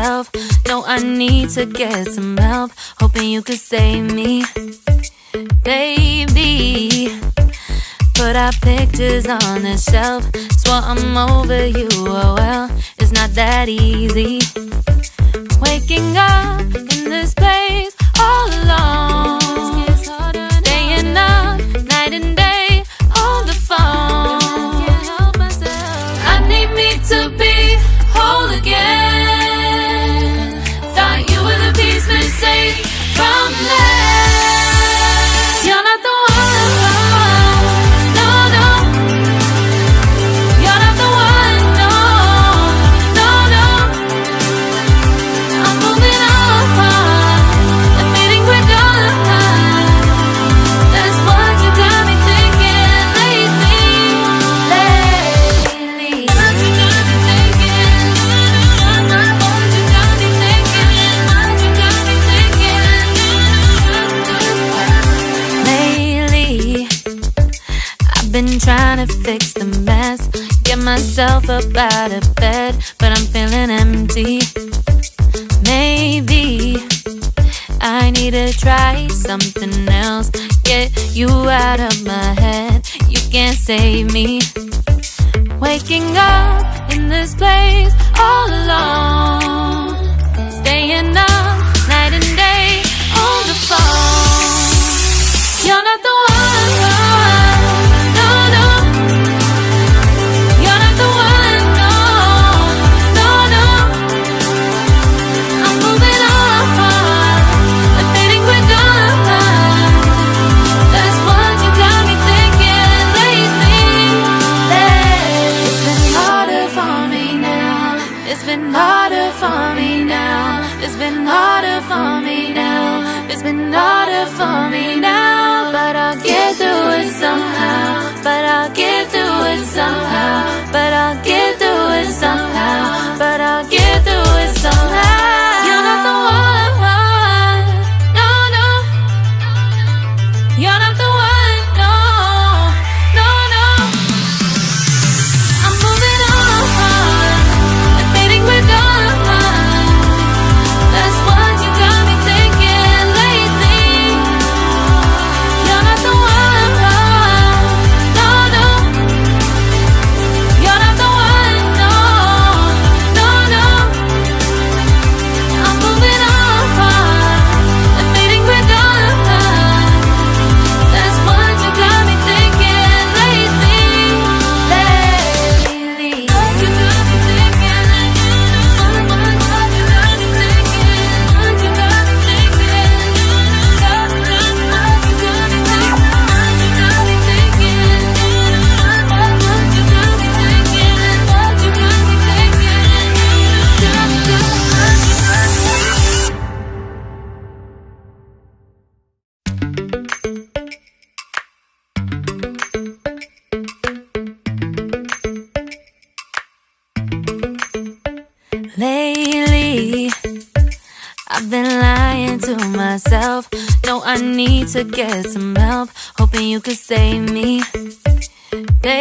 myself. No, I need to get some help. Hoping you could save me, baby. Put our pictures on the shelf. Swore I'm over you, oh well, it's not that easy. Waking up in this place all alone, staying up night and day on the phone. I need me to be whole again. Thought you were the piece missing from that. You're not the one. Been trying to fix the mess, get myself up out of bed, but I'm feeling empty. Maybe I need to try something else. Get you out of my head, you can't save me. Waking up in this place all alone, staying up night and day on the phone. You're not the one. It's been harder for me now. It's been harder for me now. It's been harder for me now. But I'll get through it somehow. But I'll get through it somehow. But I'll get through it somehow. But I'll get through it somehow. You're not the one. No, no. You're not the one. No, no, no. I'm moving on. Lately, I've been lying to myself. No, I need to get some help. Hoping you could save me.